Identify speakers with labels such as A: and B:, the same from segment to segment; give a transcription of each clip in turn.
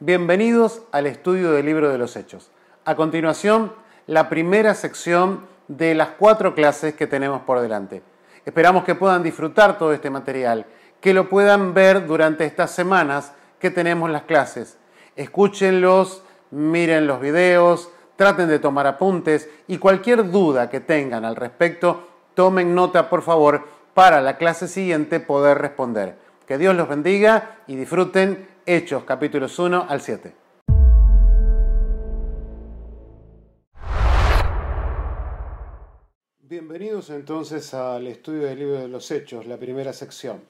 A: Bienvenidos al estudio del libro de los Hechos. A continuación, la primera sección de las 4 clases que tenemos por delante. Esperamos que puedan disfrutar todo este material, que lo puedan ver durante estas semanas que tenemos las clases. Escúchenlos, miren los videos, traten de tomar apuntes y cualquier duda que tengan al respecto, tomen nota por favor para la clase siguiente poder responder. Que Dios los bendiga y disfruten Hechos capítulos 1 al 7. Bienvenidos entonces al estudio del libro de los Hechos, la primera sección.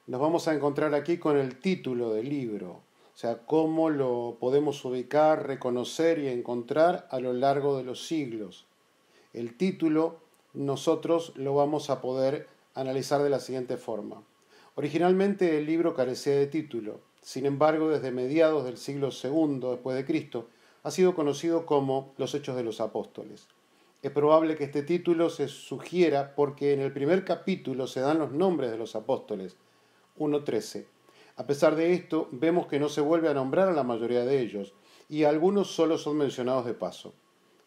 A: Nos vamos a encontrar aquí con el título del libro, o sea, cómo lo podemos ubicar, reconocer y encontrar a lo largo de los siglos. El título nosotros lo vamos a poder analizar de la siguiente forma. Originalmente el libro carecía de título. Sin embargo, desde mediados del siglo II después de Cristo, ha sido conocido como los Hechos de los Apóstoles. Es probable que este título se sugiera porque en el primer capítulo se dan los nombres de los apóstoles, 1:13. A pesar de esto, vemos que no se vuelve a nombrar a la mayoría de ellos, y algunos solo son mencionados de paso.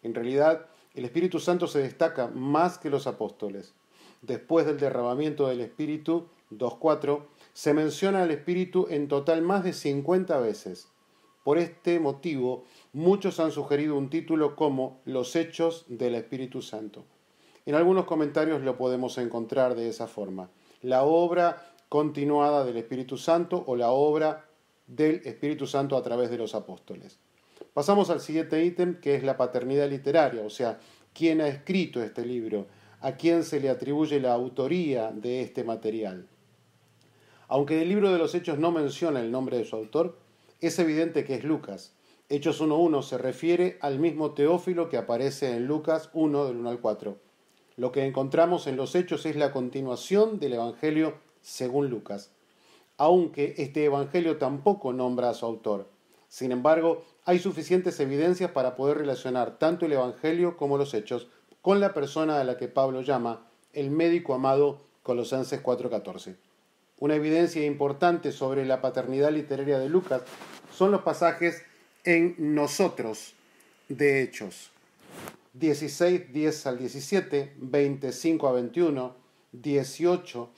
A: En realidad, el Espíritu Santo se destaca más que los apóstoles. Después del derramamiento del Espíritu, 2:4, se menciona al Espíritu en total más de 50 veces. Por este motivo, muchos han sugerido un título como Los Hechos del Espíritu Santo. En algunos comentarios lo podemos encontrar de esa forma. La obra continuada del Espíritu Santo o la obra del Espíritu Santo a través de los apóstoles. Pasamos al siguiente ítem, que es la paternidad literaria, o sea, quién ha escrito este libro, a quién se le atribuye la autoría de este material. Aunque el libro de los Hechos no menciona el nombre de su autor, es evidente que es Lucas. Hechos 1:1 se refiere al mismo Teófilo que aparece en Lucas 1, del 1 al 4. Lo que encontramos en los Hechos es la continuación del Evangelio según Lucas, aunque este Evangelio tampoco nombra a su autor. Sin embargo, hay suficientes evidencias para poder relacionar tanto el Evangelio como los Hechos con la persona a la que Pablo llama el médico amado, Colosenses 4:14. Una evidencia importante sobre la paternidad literaria de Lucas son los pasajes en nosotros de Hechos. 16, 10 al 17, 25 a 21, 18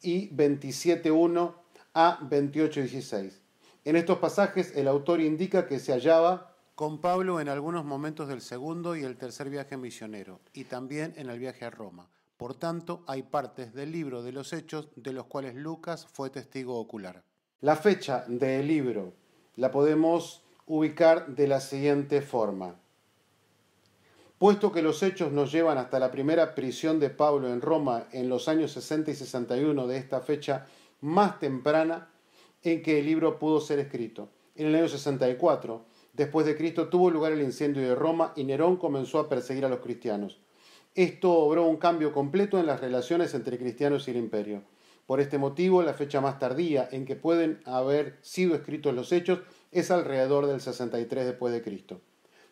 A: y 27:1 a 28:16. En estos pasajes el autor indica que se hallaba con Pablo en algunos momentos del segundo y el tercer viaje misionero, y también en el viaje a Roma. Por tanto, hay partes del libro de los Hechos de los cuales Lucas fue testigo ocular. La fecha del libro la podemos ubicar de la siguiente forma. Puesto que los Hechos nos llevan hasta la primera prisión de Pablo en Roma en los años 60 y 61 de esta fecha más temprana en que el libro pudo ser escrito. En el año 64, después de Cristo, tuvo lugar el incendio de Roma y Nerón comenzó a perseguir a los cristianos. Esto obró un cambio completo en las relaciones entre cristianos y el imperio. Por este motivo, la fecha más tardía en que pueden haber sido escritos los Hechos es alrededor del 63 después de Cristo.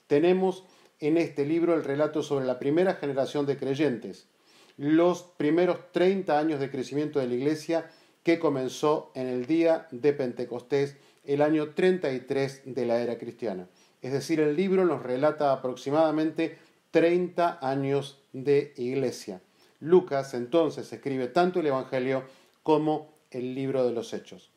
A: Tenemos en este libro el relato sobre la primera generación de creyentes, los primeros 30 años de crecimiento de la iglesia que comenzó en el día de Pentecostés, el año 33 de la era cristiana. Es decir, el libro nos relata aproximadamente 30 años de iglesia. Lucas entonces escribe tanto el Evangelio como el libro de los Hechos.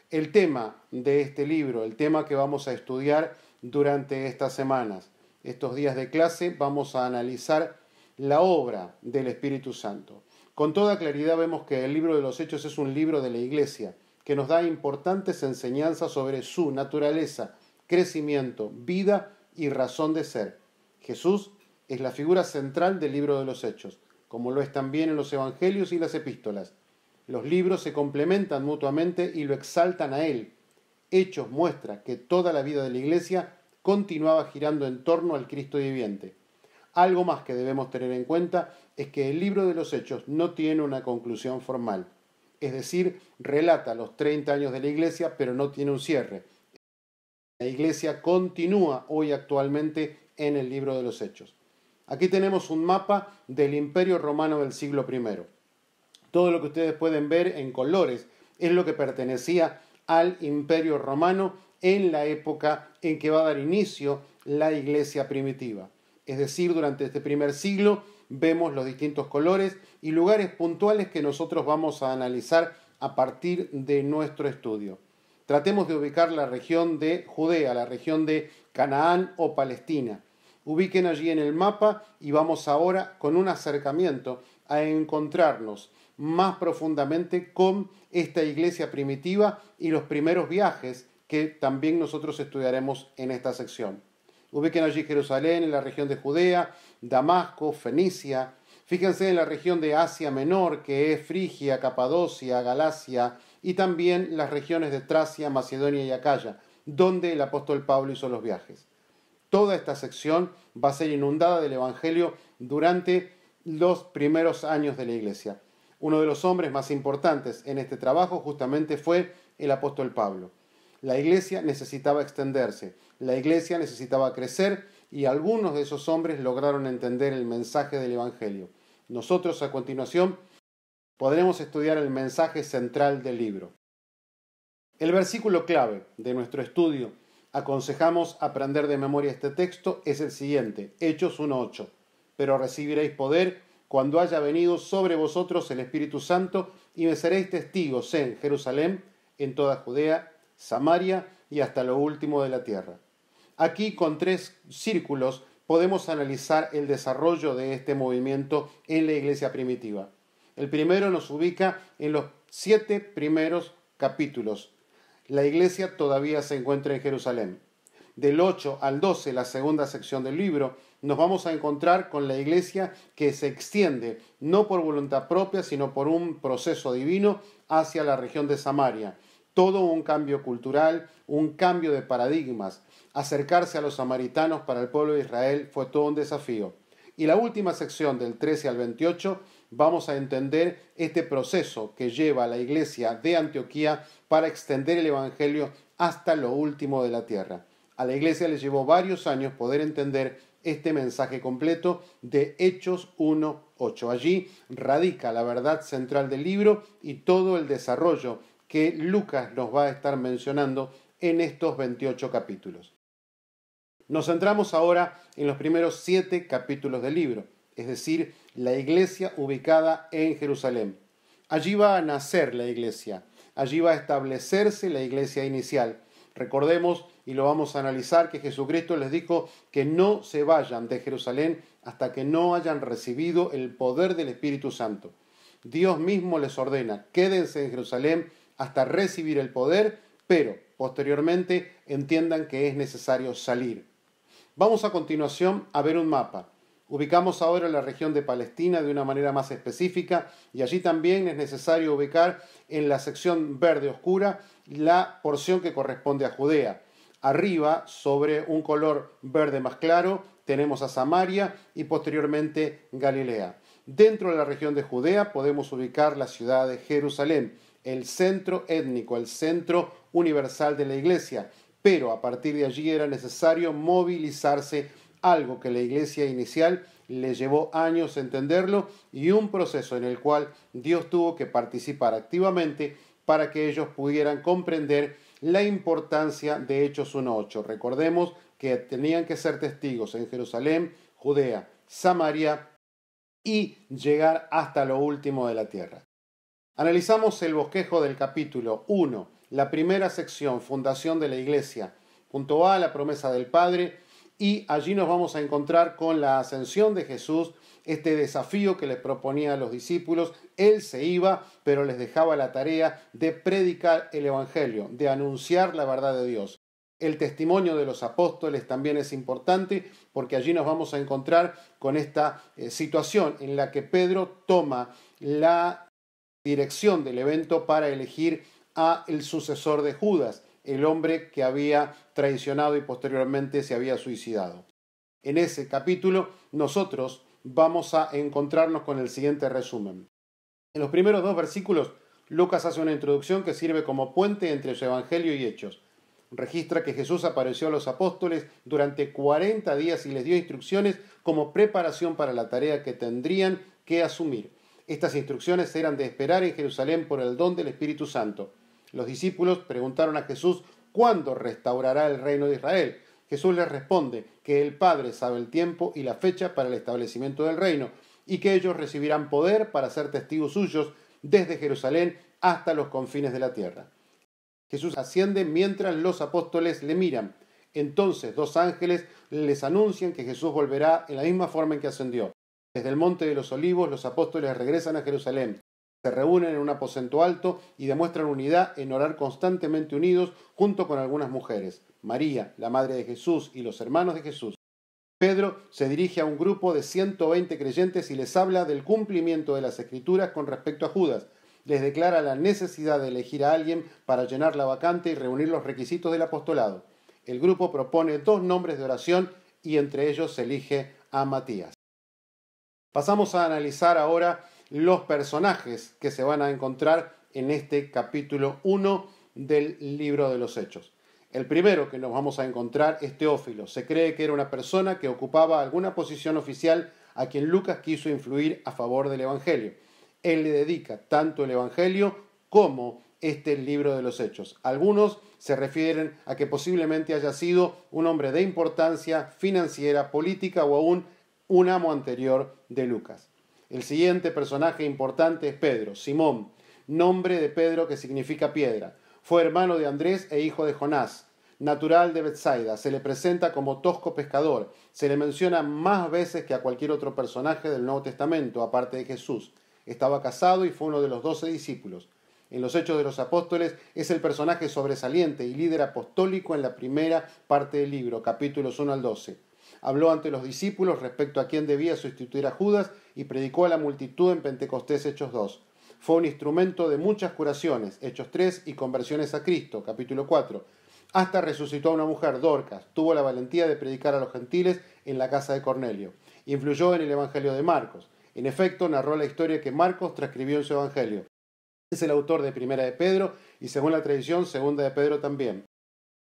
A: El tema de este libro, el tema que vamos a estudiar durante estas semanas, estos días de clase, vamos a analizar la obra del Espíritu Santo. Con toda claridad vemos que el libro de los Hechos es un libro de la iglesia, que nos da importantes enseñanzas sobre su naturaleza, crecimiento, vida y razón de ser. Jesús es la figura central del libro de los Hechos, como lo es también en los Evangelios y las Epístolas. Los libros se complementan mutuamente y lo exaltan a Él. Hechos muestra que toda la vida de la Iglesia continuaba girando en torno al Cristo viviente. Algo más que debemos tener en cuenta es que el libro de los Hechos no tiene una conclusión formal. Es decir, relata los 30 años de la Iglesia, pero no tiene un cierre. La Iglesia continúa hoy actualmente en el libro de los Hechos. Aquí tenemos un mapa del Imperio Romano del siglo I. Todo lo que ustedes pueden ver en colores es lo que pertenecía al Imperio Romano en la época en que va a dar inicio la iglesia primitiva. Es decir, durante este primer siglo vemos los distintos colores y lugares puntuales que nosotros vamos a analizar a partir de nuestro estudio. Tratemos de ubicar la región de Judea, la región de Canaán o Palestina. Ubiquen allí en el mapa y vamos ahora con un acercamiento a encontrarnos más profundamente con esta iglesia primitiva y los primeros viajes que también nosotros estudiaremos en esta sección. Ubiquen allí Jerusalén, en la región de Judea, Damasco, Fenicia. Fíjense en la región de Asia Menor, que es Frigia, Capadocia, Galacia, y también las regiones de Tracia, Macedonia y Acaya, donde el apóstol Pablo hizo los viajes. Toda esta sección va a ser inundada del Evangelio durante los primeros años de la iglesia. Uno de los hombres más importantes en este trabajo justamente fue el apóstol Pablo. La iglesia necesitaba extenderse, la iglesia necesitaba crecer y algunos de esos hombres lograron entender el mensaje del Evangelio. Nosotros a continuación podremos estudiar el mensaje central del libro. El versículo clave de nuestro estudio, aconsejamos aprender de memoria este texto, es el siguiente, Hechos 1:8. Pero recibiréis poder cuando haya venido sobre vosotros el Espíritu Santo y me seréis testigos en Jerusalén, en toda Judea, Samaria y hasta lo último de la tierra. Aquí con 3 círculos podemos analizar el desarrollo de este movimiento en la iglesia primitiva. El primero nos ubica en los 7 primeros capítulos. La iglesia todavía se encuentra en Jerusalén. Del 8 al 12, la segunda sección del libro, nos vamos a encontrar con la iglesia que se extiende, no por voluntad propia, sino por un proceso divino, hacia la región de Samaria. Todo un cambio cultural, un cambio de paradigmas. Acercarse a los samaritanos para el pueblo de Israel fue todo un desafío. Y la última sección, del 13 al 28, vamos a entender este proceso que lleva a la iglesia de Antioquía para extender el Evangelio hasta lo último de la tierra. A la iglesia le llevó varios años poder entender este mensaje completo de Hechos 1:8. Allí radica la verdad central del libro y todo el desarrollo que Lucas nos va a estar mencionando en estos 28 capítulos. Nos centramos ahora en los primeros 7 capítulos del libro, es decir, la iglesia ubicada en Jerusalén. Allí va a nacer la iglesia, allí va a establecerse la iglesia inicial. Recordemos, y lo vamos a analizar, que Jesucristo les dijo que no se vayan de Jerusalén hasta que no hayan recibido el poder del Espíritu Santo. Dios mismo les ordena, quédense en Jerusalén hasta recibir el poder, pero posteriormente entiendan que es necesario salir. Vamos a continuación a ver un mapa. Ubicamos ahora la región de Palestina de una manera más específica y allí también es necesario ubicar en la sección verde oscura la porción que corresponde a Judea. Arriba, sobre un color verde más claro, tenemos a Samaria y posteriormente Galilea. Dentro de la región de Judea podemos ubicar la ciudad de Jerusalén, el centro étnico, el centro universal de la iglesia, pero a partir de allí era necesario movilizarse, algo que la iglesia inicial le llevó años entenderlo y un proceso en el cual Dios tuvo que participar activamente para que ellos pudieran comprender la importancia de Hechos 1:8. Recordemos que tenían que ser testigos en Jerusalén, Judea, Samaria y llegar hasta lo último de la tierra. Analizamos el bosquejo del capítulo 1, la primera sección, fundación de la iglesia. Punto A, la promesa del Padre, y allí nos vamos a encontrar con la ascensión de Jesús, este desafío que les proponía a los discípulos. Él se iba, pero les dejaba la tarea de predicar el Evangelio, de anunciar la verdad de Dios. El testimonio de los apóstoles también es importante porque allí nos vamos a encontrar con esta situación en la que Pedro toma la dirección del evento para elegir a el sucesor de Judas, el hombre que había traicionado y posteriormente se había suicidado. En ese capítulo nosotros vamos a encontrarnos con el siguiente resumen. En los primeros 2 versículos, Lucas hace una introducción que sirve como puente entre su Evangelio y Hechos. Registra que Jesús apareció a los apóstoles durante 40 días y les dio instrucciones como preparación para la tarea que tendrían que asumir. Estas instrucciones eran de esperar en Jerusalén por el don del Espíritu Santo. Los discípulos preguntaron a Jesús ¿cuándo restaurará el reino de Israel? Jesús les responde que el Padre sabe el tiempo y la fecha para el establecimiento del reino, y que ellos recibirán poder para ser testigos suyos desde Jerusalén hasta los confines de la tierra. Jesús asciende mientras los apóstoles le miran. Entonces 2 ángeles les anuncian que Jesús volverá en la misma forma en que ascendió. Desde el Monte de los Olivos los apóstoles regresan a Jerusalén, se reúnen en un aposento alto y demuestran unidad en orar constantemente unidos junto con algunas mujeres, María, la madre de Jesús, y los hermanos de Jesús. Pedro se dirige a un grupo de 120 creyentes y les habla del cumplimiento de las Escrituras con respecto a Judas. Les declara la necesidad de elegir a alguien para llenar la vacante y reunir los requisitos del apostolado. El grupo propone 2 nombres de oración y entre ellos se elige a Matías. Pasamos a analizar ahora los personajes que se van a encontrar en este capítulo 1 del libro de los Hechos. El primero que nos vamos a encontrar es Teófilo. Se cree que era una persona que ocupaba alguna posición oficial a quien Lucas quiso influir a favor del Evangelio. Él le dedica tanto el Evangelio como este libro de los Hechos. Algunos se refieren a que posiblemente haya sido un hombre de importancia financiera, política o aún un amo anterior de Lucas. El siguiente personaje importante es Pedro, Simón, nombre de Pedro que significa piedra. Fue hermano de Andrés e hijo de Jonás, natural de Betsaida. Se le presenta como tosco pescador. Se le menciona más veces que a cualquier otro personaje del Nuevo Testamento, aparte de Jesús. Estaba casado y fue uno de los 12 discípulos. En los Hechos de los Apóstoles es el personaje sobresaliente y líder apostólico en la primera parte del libro, capítulos 1 al 12. Habló ante los discípulos respecto a quién debía sustituir a Judas y predicó a la multitud en Pentecostés, Hechos 2. Fue un instrumento de muchas curaciones, Hechos 3, y conversiones a Cristo, capítulo 4. Hasta resucitó a una mujer, Dorcas. Tuvo la valentía de predicar a los gentiles en la casa de Cornelio. Influyó en el Evangelio de Marcos. En efecto, narró la historia que Marcos transcribió en su Evangelio. Es el autor de Primera de Pedro y, según la tradición, Segunda de Pedro también.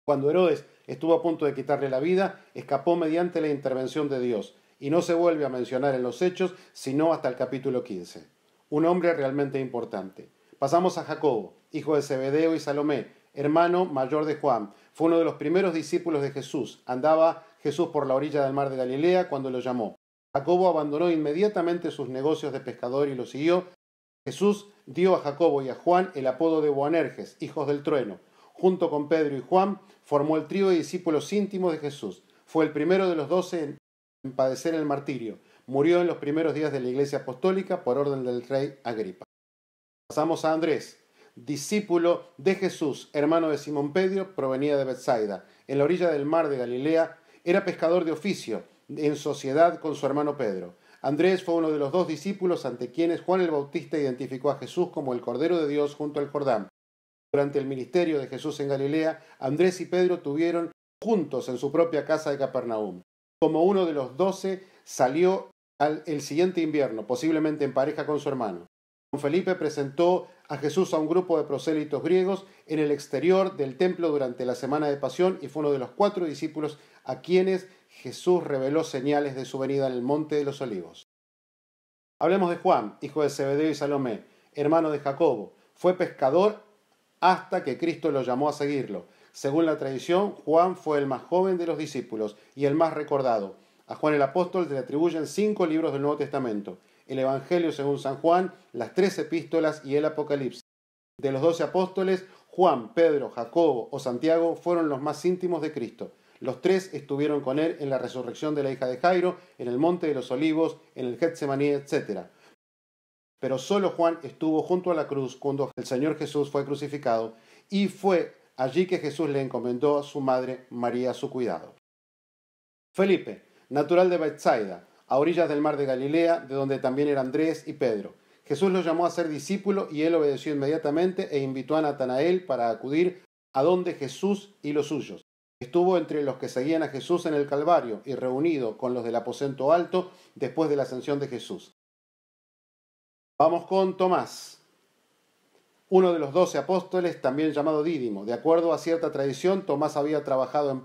A: Cuando Herodes estuvo a punto de quitarle la vida, escapó mediante la intervención de Dios, y no se vuelve a mencionar en los Hechos, sino hasta el capítulo 15. Un hombre realmente importante. Pasamos a Jacobo, hijo de Zebedeo y Salomé, hermano mayor de Juan. Fue uno de los primeros discípulos de Jesús. Andaba Jesús por la orilla del mar de Galilea cuando lo llamó. Jacobo abandonó inmediatamente sus negocios de pescador y lo siguió. Jesús dio a Jacobo y a Juan el apodo de Boanerges, hijos del trueno. Junto con Pedro y Juan, formó el trío de discípulos íntimos de Jesús. Fue el primero de los 12 en padecer el martirio. Murió en los primeros días de la Iglesia Apostólica por orden del rey Agripa. Pasamos a Andrés, discípulo de Jesús, hermano de Simón Pedro, provenía de Betsaida. En la orilla del mar de Galilea, era pescador de oficio, en sociedad con su hermano Pedro. Andrés fue uno de los 2 discípulos ante quienes Juan el Bautista identificó a Jesús como el Cordero de Dios junto al Jordán. Durante el ministerio de Jesús en Galilea, Andrés y Pedro tuvieron juntos en su propia casa de Capernaum. Como uno de los 12, salió el siguiente invierno, posiblemente en pareja con su hermano. Felipe presentó a Jesús a un grupo de prosélitos griegos en el exterior del templo durante la semana de Pasión y fue uno de los 4 discípulos a quienes Jesús reveló señales de su venida en el Monte de los Olivos. Hablemos de Juan, hijo de Zebedeo y Salomé, hermano de Jacobo. Fue pescador hasta que Cristo lo llamó a seguirlo. Según la tradición, Juan fue el más joven de los discípulos y el más recordado. A Juan el apóstol se le atribuyen 5 libros del Nuevo Testamento: el Evangelio según San Juan, las 3 epístolas y el Apocalipsis. De los 12 apóstoles, Juan, Pedro, Jacobo o Santiago fueron los más íntimos de Cristo. Los 3 estuvieron con él en la resurrección de la hija de Jairo, en el Monte de los Olivos, en el Getsemaní, etc. Pero solo Juan estuvo junto a la cruz cuando el Señor Jesús fue crucificado, y fue allí que Jesús le encomendó a su madre María su cuidado. Felipe, natural de Betsaida, a orillas del mar de Galilea, de donde también eran Andrés y Pedro. Jesús lo llamó a ser discípulo y él obedeció inmediatamente e invitó a Natanael para acudir a donde Jesús y los suyos. Estuvo entre los que seguían a Jesús en el Calvario y reunido con los del aposento alto después de la ascensión de Jesús. Vamos con Tomás, uno de los 12 apóstoles, también llamado Dídimo. De acuerdo a cierta tradición, Tomás había trabajado en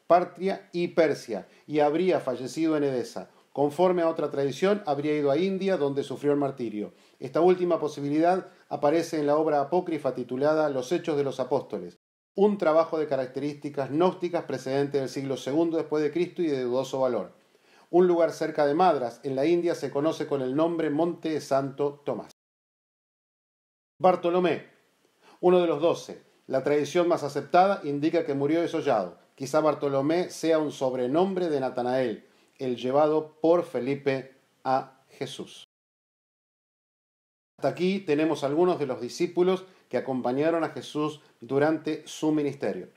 A: Partria y Persia y habría fallecido en Edesa. Conforme a otra tradición, habría ido a India, donde sufrió el martirio. Esta última posibilidad aparece en la obra apócrifa titulada Los Hechos de los Apóstoles. un trabajo de características gnósticas precedente del siglo II después de Cristo y de dudoso valor. Un lugar cerca de Madras, en la India, se conoce con el nombre Monte de Santo Tomás. Bartolomé, uno de los 12. La tradición más aceptada indica que murió desollado. Quizá Bartolomé sea un sobrenombre de Natanael, el llevado por Felipe a Jesús. Hasta aquí tenemos algunos de los discípulos que acompañaron a Jesús durante su ministerio.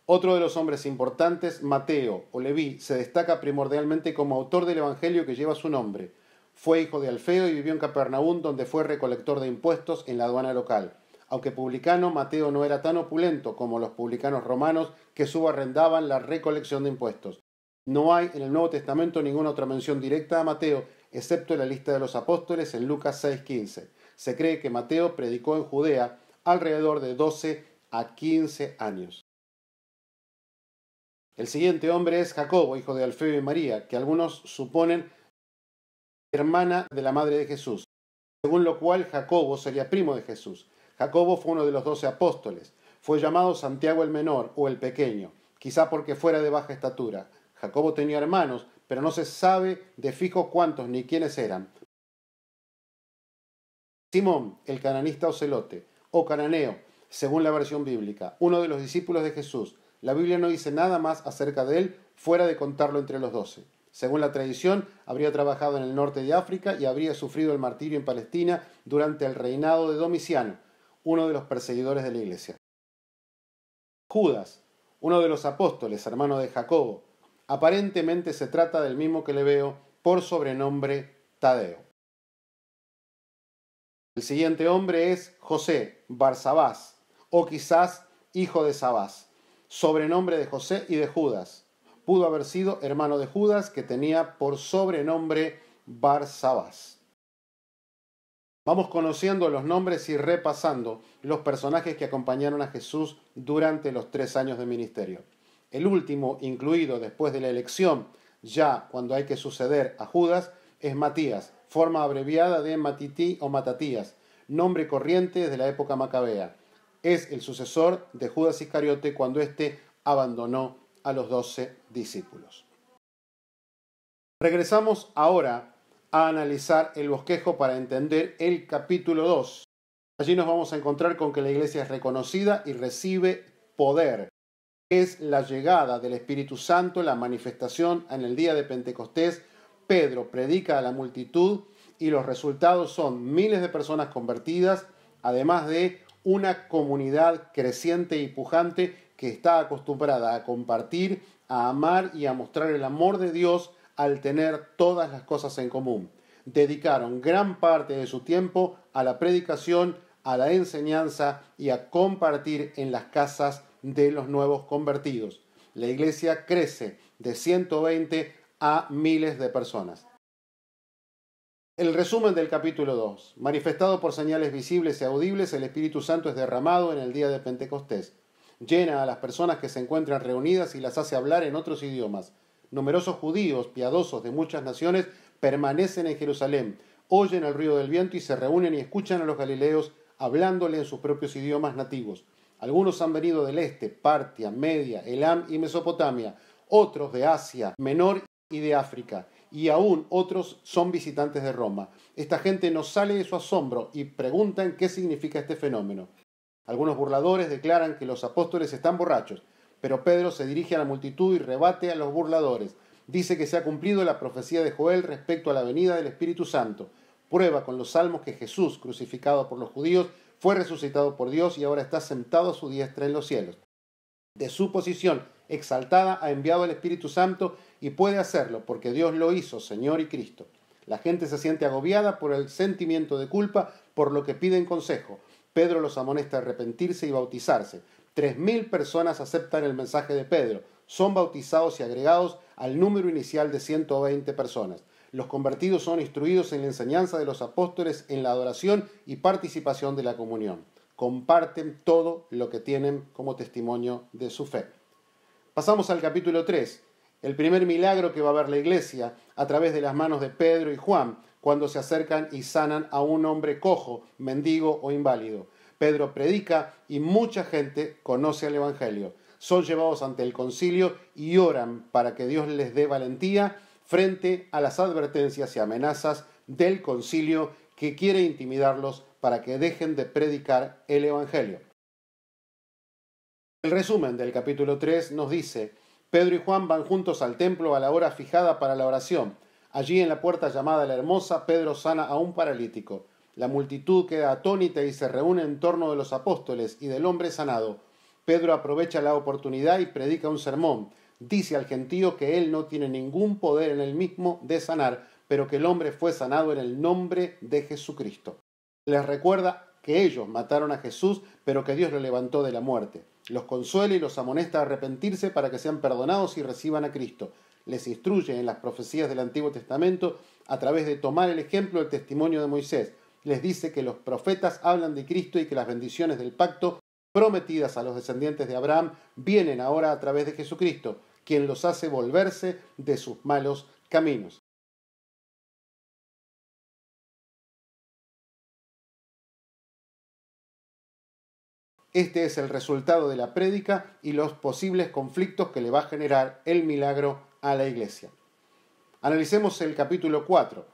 A: Otro de los hombres importantes, Mateo o Leví, se destaca primordialmente como autor del evangelio que lleva su nombre. Fue hijo de Alfeo y vivió en Capernaum, donde fue recolector de impuestos en la aduana local. Aunque publicano, Mateo no era tan opulento como los publicanos romanos que subarrendaban la recolección de impuestos. No hay en el Nuevo Testamento ninguna otra mención directa a Mateo, excepto en la lista de los apóstoles en Lucas 6:15. Se cree que Mateo predicó en Judea alrededor de 12 a 15 años. El siguiente hombre es Jacobo, hijo de Alfeo y María, que algunos suponen hermana de la madre de Jesús, según lo cual Jacobo sería primo de Jesús. Jacobo fue uno de los 12 apóstoles. Fue llamado Santiago el Menor o el Pequeño, quizá porque fuera de baja estatura. Jacobo tenía hermanos, pero no se sabe de fijo cuántos ni quiénes eran. Simón, el cananista o celote, o cananeo, según la versión bíblica, uno de los discípulos de Jesús. La Biblia no dice nada más acerca de él, fuera de contarlo entre los 12. Según la tradición, habría trabajado en el norte de África y habría sufrido el martirio en Palestina durante el reinado de Domiciano, uno de los perseguidores de la iglesia. Judas, uno de los apóstoles, hermano de Jacobo. Aparentemente se trata del mismo que le veo por sobrenombre Tadeo. El siguiente hombre es José, Barsabás, o quizás hijo de Sabás, sobrenombre de José y de Judas. Pudo haber sido hermano de Judas, que tenía por sobrenombre Barsabás. Vamos conociendo los nombres y repasando los personajes que acompañaron a Jesús durante los 3 años de ministerio. El último, incluido después de la elección, ya cuando hay que suceder a Judas, es Matías, forma abreviada de Matití o Matatías, nombre corriente desde la época macabea. Es el sucesor de Judas Iscariote cuando éste abandonó a los 12 discípulos. Regresamos ahora a analizar el bosquejo para entender el capítulo 2. Allí nos vamos a encontrar con que la iglesia es reconocida y recibe poder. Es la llegada del Espíritu Santo, la manifestación en el día de Pentecostés. Pedro predica a la multitud y los resultados son miles de personas convertidas, además de una comunidad creciente y pujante que está acostumbrada a compartir, a amar y a mostrar el amor de Dios al tener todas las cosas en común. Dedicaron gran parte de su tiempo a la predicación, a la enseñanza y a compartir en las casas de los nuevos convertidos. La iglesia crece de 120 a miles de personas. El resumen del capítulo 2. Manifestado por señales visibles y audibles, el Espíritu Santo es derramado en el día de Pentecostés. Llena a las personas que se encuentran reunidas y las hace hablar en otros idiomas. Numerosos judíos piadosos de muchas naciones permanecen en Jerusalén, oyen el ruido del viento y se reúnen y escuchan a los galileos hablándole en sus propios idiomas nativos. Algunos han venido del este, Partia, Media, Elam y Mesopotamia, otros de Asia Menor y de África, y aún otros son visitantes de Roma. Esta gente no sale de su asombro y preguntan qué significa este fenómeno. Algunos burladores declaran que los apóstoles están borrachos, pero Pedro se dirige a la multitud y rebate a los burladores. Dice que se ha cumplido la profecía de Joel respecto a la venida del Espíritu Santo. Prueba con los salmos que Jesús, crucificado por los judíos, fue resucitado por Dios y ahora está sentado a su diestra en los cielos. De su posición exaltada ha enviado el Espíritu Santo y puede hacerlo porque Dios lo hizo Señor y Cristo. La gente se siente agobiada por el sentimiento de culpa, por lo que piden consejo. Pedro los amonesta a arrepentirse y bautizarse. 3.000 personas aceptan el mensaje de Pedro. Son bautizados y agregados al número inicial de 120 personas. Los convertidos son instruidos en la enseñanza de los apóstoles, en la adoración y participación de la comunión. Comparten todo lo que tienen como testimonio de su fe. Pasamos al capítulo 3, el primer milagro que va a ver la iglesia a través de las manos de Pedro y Juan, cuando se acercan y sanan a un hombre cojo, mendigo o inválido. Pedro predica y mucha gente conoce el Evangelio. Son llevados ante el concilio y oran para que Dios les dé valentía frente a las advertencias y amenazas del concilio que quiere intimidarlos para que dejen de predicar el Evangelio. El resumen del capítulo 3 nos dice: Pedro y Juan van juntos al templo a la hora fijada para la oración. Allí en la puerta llamada La Hermosa, Pedro sana a un paralítico. La multitud queda atónita y se reúne en torno de los apóstoles y del hombre sanado. Pedro aprovecha la oportunidad y predica un sermón. Dice al gentío que él no tiene ningún poder en él mismo de sanar, pero que el hombre fue sanado en el nombre de Jesucristo. Les recuerda que ellos mataron a Jesús, pero que Dios lo levantó de la muerte. Los consuela y los amonesta a arrepentirse para que sean perdonados y reciban a Cristo. Les instruye en las profecías del Antiguo Testamento a través de tomar el ejemplo del testimonio de Moisés. Les dice que los profetas hablan de Cristo y que las bendiciones del pacto prometidas a los descendientes de Abraham vienen ahora a través de Jesucristo, quien los hace volverse de sus malos caminos. Este es el resultado de la prédica y los posibles conflictos que le va a generar el milagro a la iglesia. Analicemos el capítulo 4.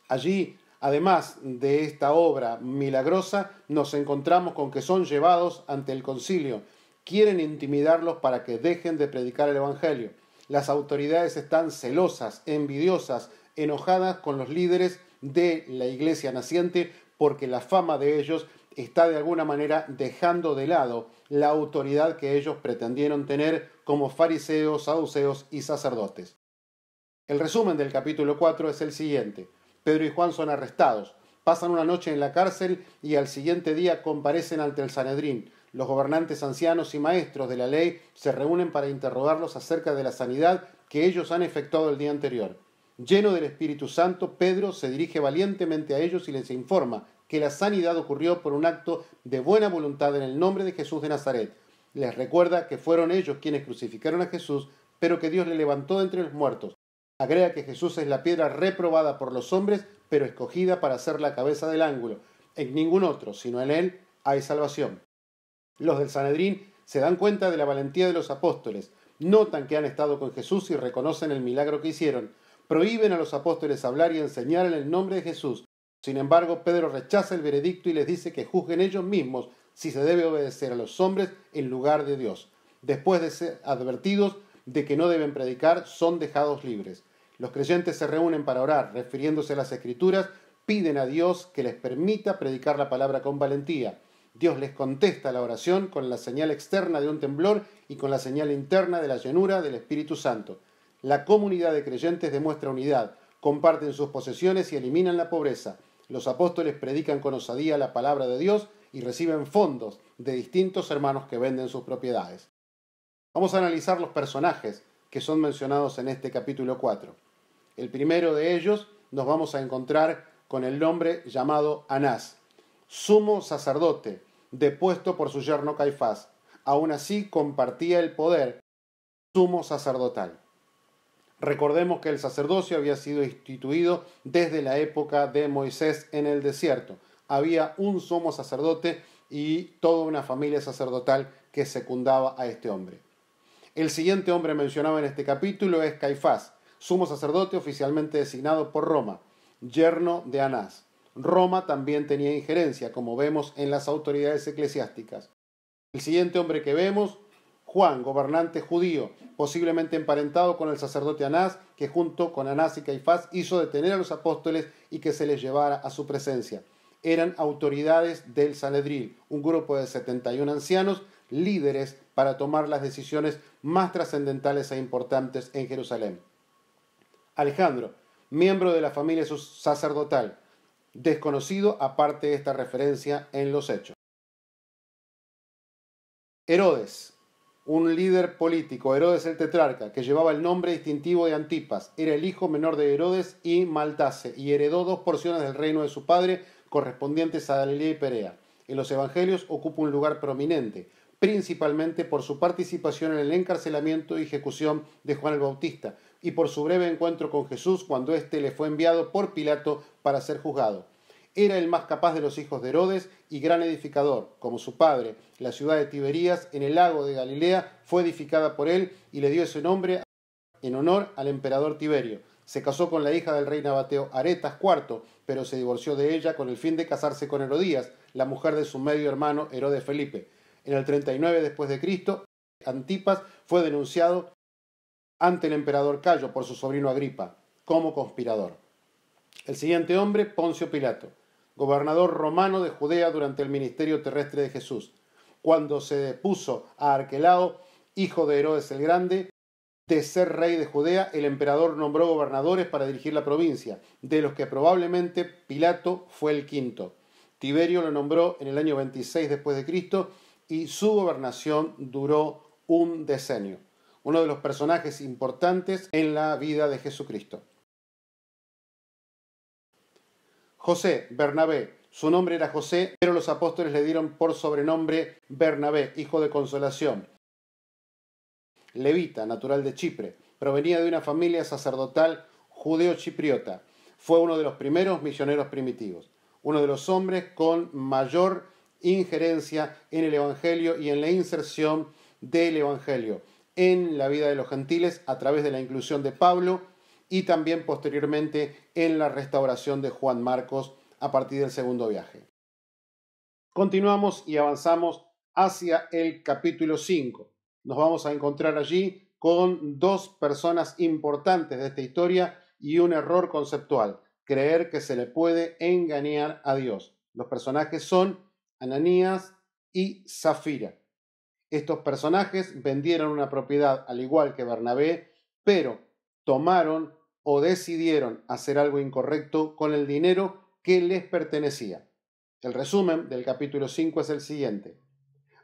A: Allí, además de esta obra milagrosa, nos encontramos con que son llevados ante el concilio. Quieren intimidarlos para que dejen de predicar el Evangelio. Las autoridades están celosas, envidiosas, enojadas con los líderes de la iglesia naciente porque la fama de ellos está de alguna manera dejando de lado la autoridad que ellos pretendieron tener como fariseos, saduceos y sacerdotes. El resumen del capítulo 4 es el siguiente. Pedro y Juan son arrestados, pasan una noche en la cárcel y al siguiente día comparecen ante el Sanedrín. Los gobernantes ancianos y maestros de la ley se reúnen para interrogarlos acerca de la sanidad que ellos han efectuado el día anterior. Lleno del Espíritu Santo, Pedro se dirige valientemente a ellos y les informa que la sanidad ocurrió por un acto de buena voluntad en el nombre de Jesús de Nazaret. Les recuerda que fueron ellos quienes crucificaron a Jesús, pero que Dios le levantó de entre los muertos. Agrega que Jesús es la piedra reprobada por los hombres, pero escogida para ser la cabeza del ángulo. En ningún otro, sino en él, hay salvación. Los del Sanedrín se dan cuenta de la valentía de los apóstoles, notan que han estado con Jesús y reconocen el milagro que hicieron. Prohíben a los apóstoles hablar y enseñar en el nombre de Jesús. Sin embargo, Pedro rechaza el veredicto y les dice que juzguen ellos mismos si se debe obedecer a los hombres en lugar de Dios. Después de ser advertidos de que no deben predicar, son dejados libres. Los creyentes se reúnen para orar, refiriéndose a las Escrituras, piden a Dios que les permita predicar la palabra con valentía. Dios les contesta la oración con la señal externa de un temblor y con la señal interna de la llenura del Espíritu Santo. La comunidad de creyentes demuestra unidad, comparten sus posesiones y eliminan la pobreza. Los apóstoles predican con osadía la palabra de Dios y reciben fondos de distintos hermanos que venden sus propiedades. Vamos a analizar los personajes que son mencionados en este capítulo 4. El primero de ellos nos vamos a encontrar con el nombre llamado Anás, sumo sacerdote, depuesto por su yerno Caifás. Aún así compartía el poder sumo sacerdotal. Recordemos que el sacerdocio había sido instituido desde la época de Moisés en el desierto. Había un sumo sacerdote y toda una familia sacerdotal que secundaba a este hombre. El siguiente hombre mencionado en este capítulo es Caifás, sumo sacerdote oficialmente designado por Roma, yerno de Anás. Roma también tenía injerencia, como vemos en las autoridades eclesiásticas. El siguiente hombre que vemos, Juan, gobernante judío, posiblemente emparentado con el sacerdote Anás, que junto con Anás y Caifás hizo detener a los apóstoles y que se les llevara a su presencia. Eran autoridades del Sanedrín, un grupo de 71 ancianos, líderes para tomar las decisiones más trascendentales e importantes en Jerusalén. Alejandro, miembro de la familia sacerdotal, desconocido aparte de esta referencia en los Hechos. Herodes, un líder político, Herodes el tetrarca, que llevaba el nombre distintivo de Antipas, era el hijo menor de Herodes y Maltase, y heredó 2 porciones del reino de su padre, correspondientes a Galilea y Perea. En los evangelios ocupa un lugar prominente, principalmente por su participación en el encarcelamiento y ejecución de Juan el Bautista, y por su breve encuentro con Jesús cuando éste le fue enviado por Pilato para ser juzgado. Era el más capaz de los hijos de Herodes y gran edificador. Como su padre, la ciudad de Tiberías, en el lago de Galilea, fue edificada por él y le dio ese nombre en honor al emperador Tiberio. Se casó con la hija del rey nabateo Aretas IV, pero se divorció de ella con el fin de casarse con Herodías, la mujer de su medio hermano Herodes Felipe. En el 39 después de Cristo, Antipas fue denunciado ante el emperador Cayo por su sobrino Agripa como conspirador. El siguiente hombre, Poncio Pilato, gobernador romano de Judea durante el ministerio terrestre de Jesús. Cuando se puso a Arquelao, hijo de Herodes el Grande, de ser rey de Judea, el emperador nombró gobernadores para dirigir la provincia, de los que probablemente Pilato fue el quinto. Tiberio lo nombró en el año 26 después de Cristo y su gobernación duró un decenio. Uno de los personajes importantes en la vida de Jesucristo. José, Bernabé. Su nombre era José, pero los apóstoles le dieron por sobrenombre Bernabé, hijo de consolación. Levita, natural de Chipre, provenía de una familia sacerdotal judeo-chipriota. Fue uno de los primeros misioneros primitivos, uno de los hombres con mayor injerencia en el Evangelio y en la inserción del Evangelio en la vida de los gentiles a través de la inclusión de Pablo y también posteriormente en la restauración de Juan Marcos a partir del segundo viaje. Continuamos y avanzamos hacia el capítulo 5. Nos vamos a encontrar allí con dos personas importantes de esta historia y un error conceptual, creer que se le puede engañar a Dios. Los personajes son Ananías y Zafira. Estos personajes vendieron una propiedad al igual que Bernabé, pero tomaron o decidieron hacer algo incorrecto con el dinero que les pertenecía. El resumen del capítulo 5 es el siguiente.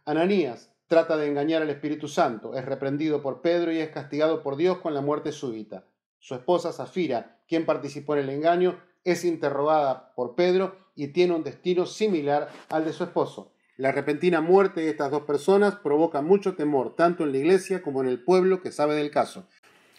A: Ananías trata de engañar al Espíritu Santo, es reprendido por Pedro y es castigado por Dios con la muerte súbita. Su esposa Zafira, quien participó en el engaño, es interrogada por Pedro y tiene un destino similar al de su esposo. La repentina muerte de estas dos personas provoca mucho temor, tanto en la iglesia como en el pueblo que sabe del caso.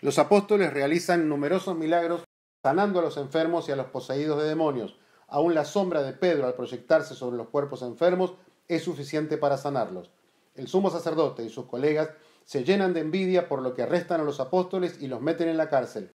A: Los apóstoles realizan numerosos milagros sanando a los enfermos y a los poseídos de demonios. Aún la sombra de Pedro al proyectarse sobre los cuerpos enfermos es suficiente para sanarlos. El sumo sacerdote y sus colegas se llenan de envidia por lo que arrestan a los apóstoles y los meten en la cárcel.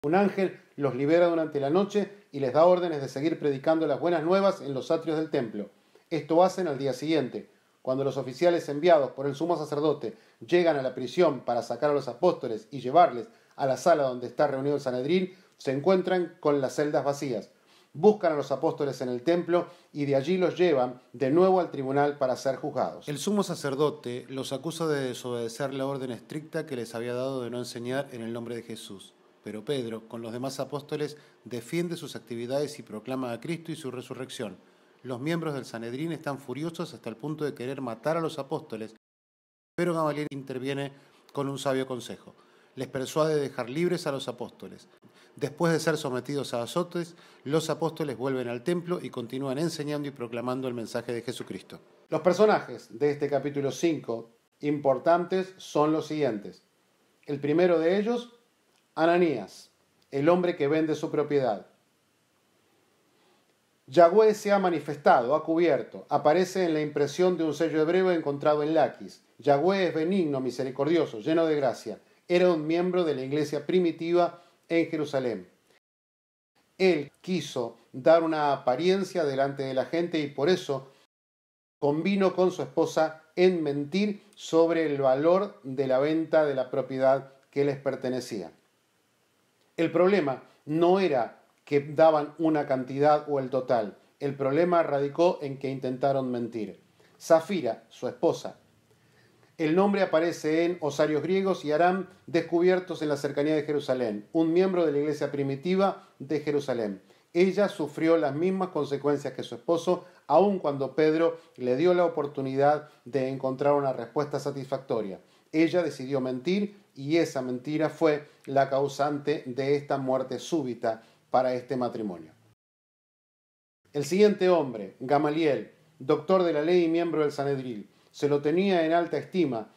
A: Un ángel los libera durante la noche y les da órdenes de seguir predicando las buenas nuevas en los atrios del templo. Esto hacen al día siguiente. Cuando los oficiales enviados por el sumo sacerdote llegan a la prisión para sacar a los apóstoles y llevarles a la sala donde está reunido el Sanedrín, se encuentran con las celdas vacías. Buscan a los apóstoles en el templo y de allí los llevan de nuevo al tribunal para ser juzgados. El sumo sacerdote los acusa de desobedecer la orden estricta que les había dado de no enseñar en el nombre de Jesús. Pero Pedro, con los demás apóstoles, defiende sus actividades y proclama a Cristo y su resurrección. Los miembros del Sanedrín están furiosos hasta el punto de querer matar a los apóstoles, pero Gamaliel interviene con un sabio consejo. Les persuade de dejar libres a los apóstoles. Después de ser sometidos a azotes, los apóstoles vuelven al templo y continúan enseñando y proclamando el mensaje de Jesucristo. Los personajes de este capítulo 5 importantes son los siguientes. El primero de ellos, Ananías, el hombre que vende su propiedad. Yahweh se ha manifestado, ha cubierto, aparece en la impresión de un sello hebreo encontrado en Laquis. Yahweh es benigno, misericordioso, lleno de gracia. Era un miembro de la iglesia primitiva en Jerusalén. Él quiso dar una apariencia delante de la gente y por eso convino con su esposa en mentir sobre el valor de la venta de la propiedad que les pertenecía. El problema no era que daban una cantidad o el total. El problema radicó en que intentaron mentir. Zafira, su esposa. El nombre aparece en osarios griegos y Aram descubiertos en la cercanía de Jerusalén, un miembro de la iglesia primitiva de Jerusalén. Ella sufrió las mismas consecuencias que su esposo, aun cuando Pedro le dio la oportunidad de encontrar una respuesta satisfactoria. Ella decidió mentir y esa mentira fue la causante de esta muerte súbita para este matrimonio. El siguiente hombre, Gamaliel, doctor de la ley y miembro del Sanedrín, se lo tenía en alta estima,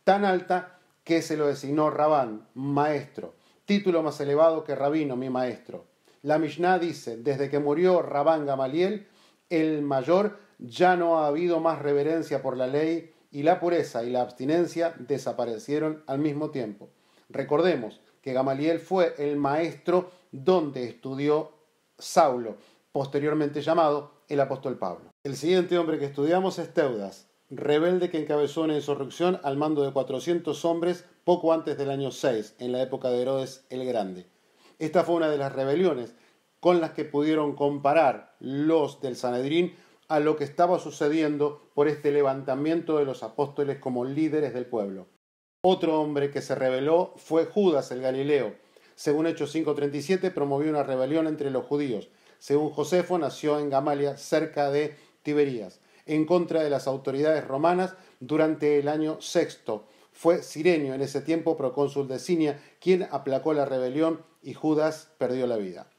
A: tan alta que se lo designó Rabán, maestro, título más elevado que rabino, mi maestro. La Mishnah dice, desde que murió Rabán Gamaliel, el mayor, ya no ha habido más reverencia por la ley y la pureza y la abstinencia desaparecieron al mismo tiempo. Recordemos que Gamaliel fue el maestro donde estudió Saulo, posteriormente llamado el apóstol Pablo. El siguiente hombre que estudiamos es Teudas, rebelde que encabezó una insurrección al mando de 400 hombres poco antes del año 6, en la época de Herodes el Grande. Esta fue una de las rebeliones con las que pudieron comparar los del Sanedrín a lo que estaba sucediendo por este levantamiento de los apóstoles como líderes del pueblo. Otro hombre que se rebeló fue Judas el Galileo. Según Hechos 5:37, promovió una rebelión entre los judíos. Según Josefo, nació en Gamalia, cerca de Tiberías, en contra de las autoridades romanas durante el año sexto. Fue Cirenio, en ese tiempo procónsul de Cinia, quien aplacó la rebelión y Judas perdió la vida.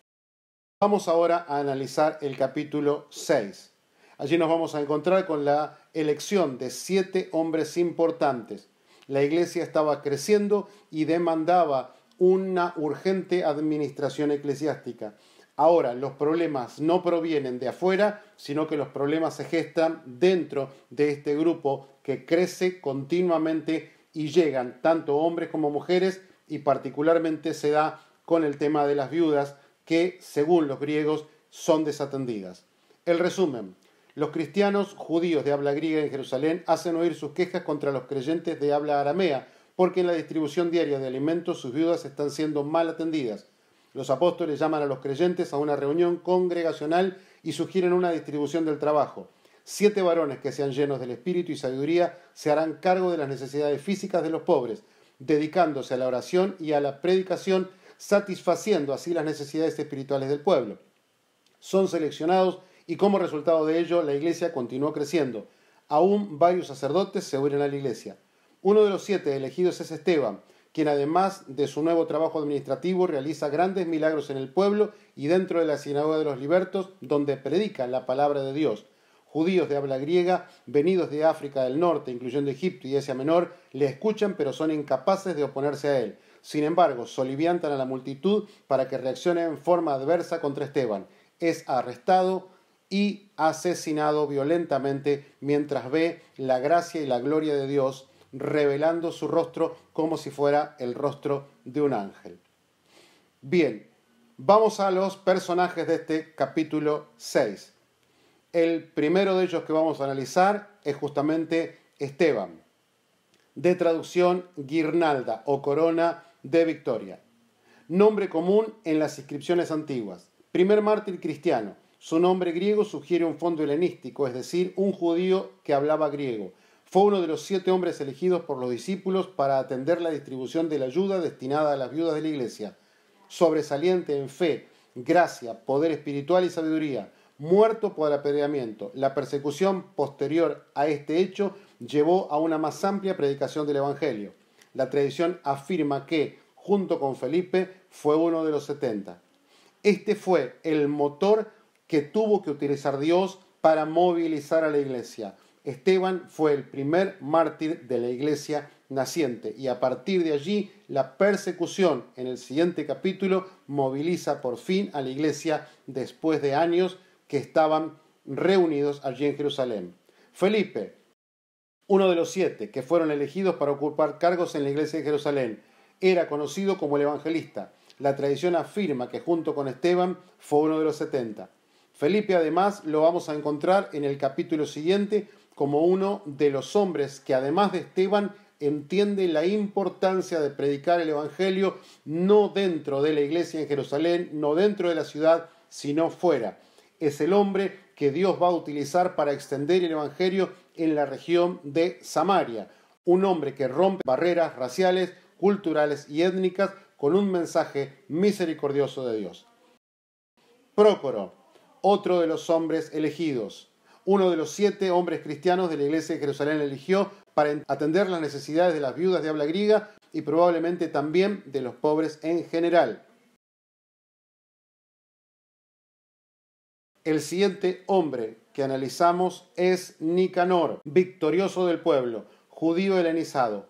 A: Vamos ahora a analizar el capítulo 6. Allí nos vamos a encontrar con la elección de 7 hombres importantes. La iglesia estaba creciendo y demandaba una urgente administración eclesiástica. Ahora, los problemas no provienen de afuera, sino que los problemas se gestan dentro de este grupo que crece continuamente y llegan tanto hombres como mujeres, y particularmente se da con el tema de las viudas que, según los griegos, son desatendidas. El resumen: los cristianos judíos de habla griega en Jerusalén hacen oír sus quejas contra los creyentes de habla aramea, porque en la distribución diaria de alimentos sus viudas están siendo mal atendidas. Los apóstoles llaman a los creyentes a una reunión congregacional y sugieren una distribución del trabajo. 7 varones que sean llenos del espíritu y sabiduría se harán cargo de las necesidades físicas de los pobres, dedicándose a la oración y a la predicación, satisfaciendo así las necesidades espirituales del pueblo. Son seleccionados y como resultado de ello la iglesia continuó creciendo. Aún varios sacerdotes se unen a la iglesia. Uno de los 7 elegidos es Esteban, quien además de su nuevo trabajo administrativo realiza grandes milagros en el pueblo y dentro de la sinagoga de los libertos, donde predica la palabra de Dios. Judíos de habla griega, venidos de África del Norte, incluyendo Egipto y Asia Menor, le escuchan pero son incapaces de oponerse a él. Sin embargo, soliviantan a la multitud para que reaccione en forma adversa contra Esteban. Es arrestado y asesinado violentamente mientras ve la gracia y la gloria de Dios revelando su rostro como si fuera el rostro de un ángel. Bien, vamos a los personajes de este capítulo 6. El primero de ellos que vamos a analizar es justamente Esteban, de traducción guirnalda o corona de victoria. Nombre común en las inscripciones antiguas. Primer mártir cristiano. Su nombre griego sugiere un fondo helenístico, es decir, un judío que hablaba griego. Fue uno de los 7 hombres elegidos por los discípulos para atender la distribución de la ayuda destinada a las viudas de la iglesia. Sobresaliente en fe, gracia, poder espiritual y sabiduría. Muerto por apedreamiento. La persecución posterior a este hecho llevó a una más amplia predicación del Evangelio. La tradición afirma que, junto con Felipe, fue uno de los 70. Este fue el motor que tuvo que utilizar Dios para movilizar a la iglesia. Esteban fue el primer mártir de la iglesia naciente y a partir de allí la persecución en el siguiente capítulo moviliza por fin a la iglesia después de años que estaban reunidos allí en Jerusalén. Felipe, uno de los 7 que fueron elegidos para ocupar cargos en la iglesia de Jerusalén, era conocido como el evangelista. La tradición afirma que junto con Esteban fue uno de los 70. Felipe además lo vamos a encontrar en el capítulo siguiente como uno de los hombres que además de Esteban entiende la importancia de predicar el evangelio no dentro de la iglesia en Jerusalén, no dentro de la ciudad, sino fuera. Es el hombre que Dios va a utilizar para extender el evangelio en la región de Samaria. Un hombre que rompe barreras raciales, culturales y étnicas con un mensaje misericordioso de Dios. Prócoro, otro de los hombres elegidos. Uno de los 7 hombres cristianos de la iglesia de Jerusalén eligió para atender las necesidades de las viudas de habla griega y probablemente también de los pobres en general. El siguiente hombre que analizamos es Nicanor, victorioso del pueblo, judío helenizado,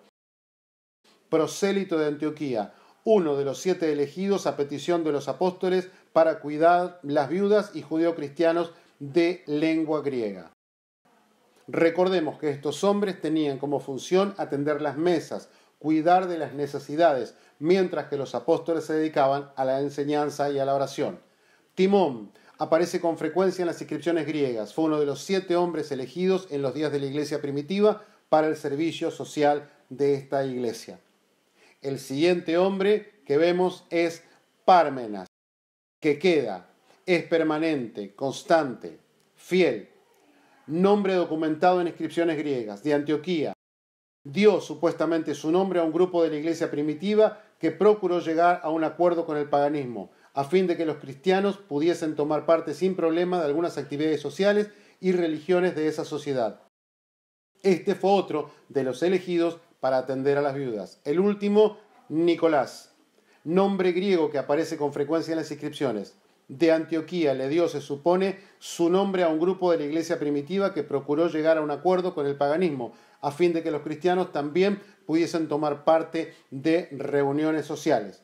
A: prosélito de Antioquía, uno de los 7 elegidos a petición de los apóstoles para cuidar las viudas y judeocristianos de lengua griega. Recordemos que estos hombres tenían como función atender las mesas, cuidar de las necesidades, mientras que los apóstoles se dedicaban a la enseñanza y a la oración. Timón aparece con frecuencia en las inscripciones griegas. Fue uno de los 7 hombres elegidos en los días de la iglesia primitiva para el servicio social de esta iglesia. El siguiente hombre que vemos es Pármenas, que queda, es permanente, constante, fiel. Nombre documentado en inscripciones griegas, de Antioquía. Dio supuestamente su nombre a un grupo de la iglesia primitiva que procuró llegar a un acuerdo con el paganismo, a fin de que los cristianos pudiesen tomar parte sin problema de algunas actividades sociales y religiones de esa sociedad. Este fue otro de los elegidos para atender a las viudas. El último, Nicolás, nombre griego que aparece con frecuencia en las inscripciones. De Antioquía le dio, se supone, su nombre a un grupo de la iglesia primitiva que procuró llegar a un acuerdo con el paganismo, a fin de que los cristianos también pudiesen tomar parte de reuniones sociales.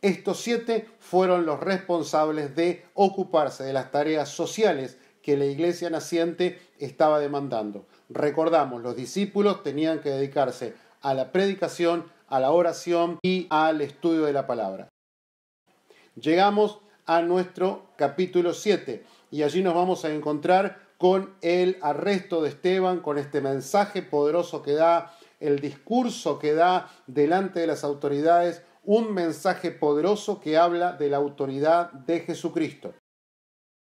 A: Estos 7 fueron los responsables de ocuparse de las tareas sociales que la iglesia naciente estaba demandando. Recordamos, los discípulos tenían que dedicarse a la predicación, a la oración y al estudio de la palabra. Llegamos a nuestro capítulo 7 y allí nos vamos a encontrar con el arresto de Esteban, con este mensaje poderoso que da, el discurso que da delante de las autoridades, un mensaje poderoso que habla de la autoridad de Jesucristo.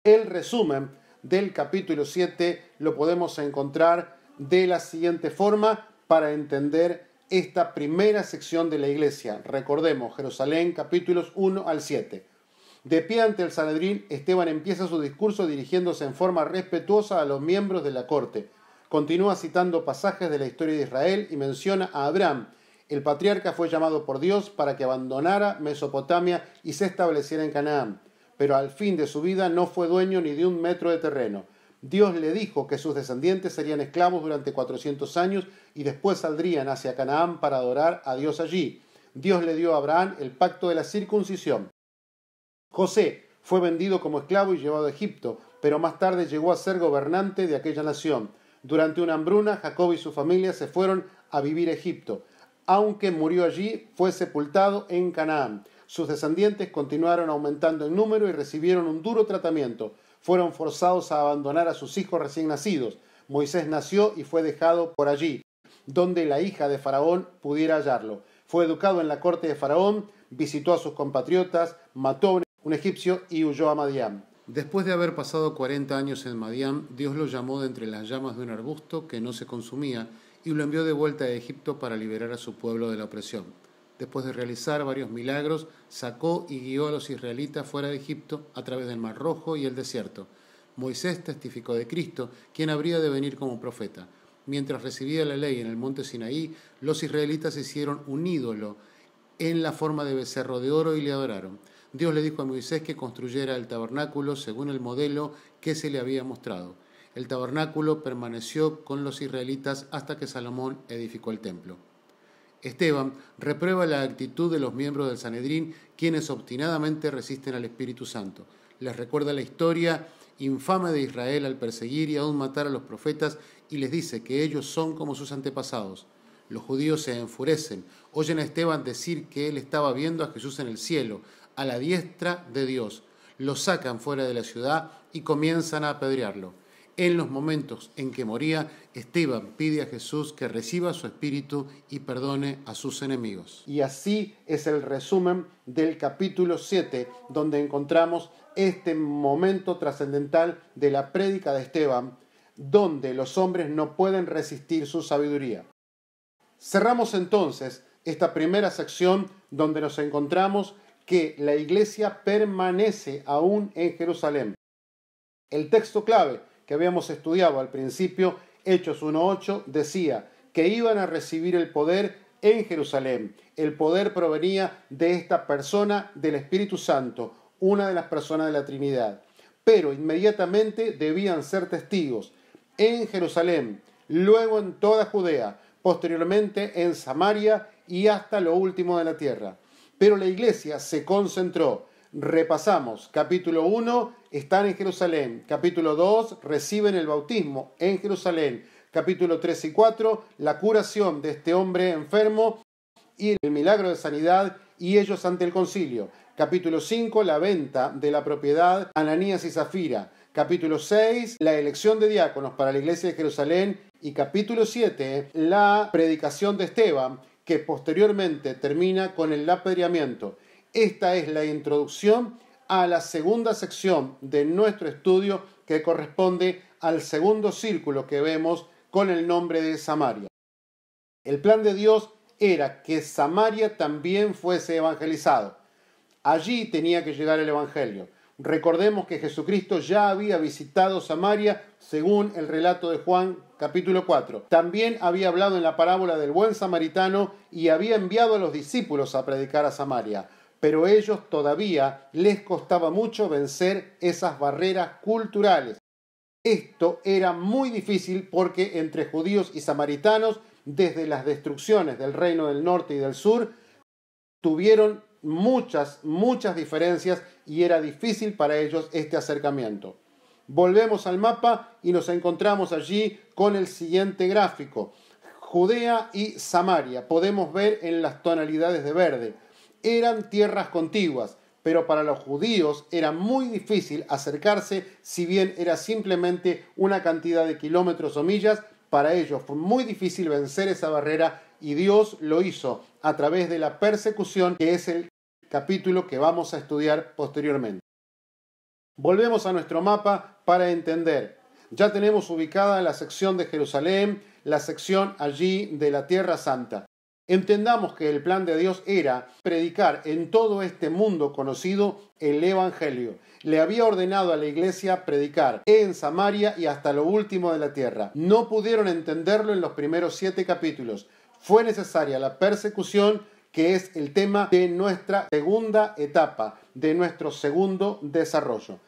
A: El resumen del capítulo 7 lo podemos encontrar de la siguiente forma para entender esta primera sección de la iglesia. Recordemos, Jerusalén, capítulos 1 al 7. De pie ante el Sanedrín, Esteban empieza su discurso dirigiéndose en forma respetuosa a los miembros de la corte. Continúa citando pasajes de la historia de Israel y menciona a Abraham. El patriarca fue llamado por Dios para que abandonara Mesopotamia y se estableciera en Canaán, pero al fin de su vida no fue dueño ni de un metro de terreno. Dios le dijo que sus descendientes serían esclavos durante 400 años y después saldrían hacia Canaán para adorar a Dios allí. Dios le dio a Abraham el pacto de la circuncisión. José fue vendido como esclavo y llevado a Egipto, pero más tarde llegó a ser gobernante de aquella nación. Durante una hambruna, Jacob y su familia se fueron a vivir a Egipto. Aunque murió allí, fue sepultado en Canaán. Sus descendientes continuaron aumentando en número y recibieron un duro tratamiento. Fueron forzados a abandonar a sus hijos recién nacidos. Moisés nació y fue dejado por allí, donde la hija de Faraón pudiera hallarlo. Fue educado en la corte de Faraón, visitó a sus compatriotas, mató a un egipcio y huyó a Madián. Después de haber pasado 40 años en Madián, Dios lo llamó de entre las llamas de un arbusto que no se consumía y lo envió de vuelta a Egipto para liberar a su pueblo de la opresión. Después de realizar varios milagros, sacó y guió a los israelitas fuera de Egipto a través del Mar Rojo y el desierto. Moisés testificó de Cristo, quien habría de venir como profeta. Mientras recibía la ley en el monte Sinaí, los israelitas hicieron un ídolo en la forma de becerro de oro y le adoraron. Dios le dijo a Moisés que construyera el tabernáculo según el modelo que se le había mostrado. El tabernáculo permaneció con los israelitas hasta que Salomón edificó el templo. Esteban reprueba la actitud de los miembros del Sanedrín, quienes obstinadamente resisten al Espíritu Santo. Les recuerda la historia infame de Israel al perseguir y aún matar a los profetas y les dice que ellos son como sus antepasados. Los judíos se enfurecen, oyen a Esteban decir que él estaba viendo a Jesús en el cielo, a la diestra de Dios. Lo sacan fuera de la ciudad y comienzan a apedrearlo. En los momentos en que moría, Esteban pide a Jesús que reciba su espíritu y perdone a sus enemigos. Y así es el resumen del capítulo 7, donde encontramos este momento trascendental de la prédica de Esteban, donde los hombres no pueden resistir su sabiduría. Cerramos entonces esta primera sección donde nos encontramos que la iglesia permanece aún en Jerusalén. El texto clave que habíamos estudiado al principio, Hechos 1:8, decía que iban a recibir el poder en Jerusalén. El poder provenía de esta persona del Espíritu Santo, una de las personas de la Trinidad. Pero inmediatamente debían ser testigos en Jerusalén, luego en toda Judea, posteriormente en Samaria y hasta lo último de la tierra. Pero la iglesia se concentró Repasamos, capítulo 1, están en Jerusalén. Capítulo 2, reciben el bautismo en Jerusalén. Capítulo 3 y 4, la curación de este hombre enfermo y el milagro de sanidad y ellos ante el concilio. Capítulo 5, la venta de la propiedad Ananías y Zafira. Capítulo 6, la elección de diáconos para la iglesia de Jerusalén. Y capítulo 7, la predicación de Esteban, que posteriormente termina con el apedreamiento. Esta es la introducción a la segunda sección de nuestro estudio, que corresponde al segundo círculo que vemos con el nombre de Samaria. El plan de Dios era que Samaria también fuese evangelizado. Allí tenía que llegar el evangelio. Recordemos que Jesucristo ya había visitado Samaria según el relato de Juan capítulo 4. También había hablado en la parábola del buen samaritano y había enviado a los discípulos a predicar a Samaria. Pero a ellos todavía les costaba mucho vencer esas barreras culturales. Esto era muy difícil porque entre judíos y samaritanos, desde las destrucciones del reino del norte y del sur, tuvieron muchas diferencias y era difícil para ellos este acercamiento. Volvemos al mapa y nos encontramos allí con el siguiente gráfico. Judea y Samaria, podemos ver en las tonalidades de verde, eran tierras contiguas, pero para los judíos era muy difícil acercarse, si bien era simplemente una cantidad de kilómetros o millas. Para ellos fue muy difícil vencer esa barrera y Dios lo hizo a través de la persecución, que es el capítulo que vamos a estudiar posteriormente. Volvemos a nuestro mapa para entender. Ya tenemos ubicada la sección de Jerusalén, la sección allí de la Tierra Santa. Entendamos que el plan de Dios era predicar en todo este mundo conocido el Evangelio. Le había ordenado a la iglesia predicar en Samaria y hasta lo último de la tierra. No pudieron entenderlo en los primeros 7 capítulos. Fue necesaria la persecución, que es el tema de nuestra segunda etapa, de nuestro segundo desarrollo.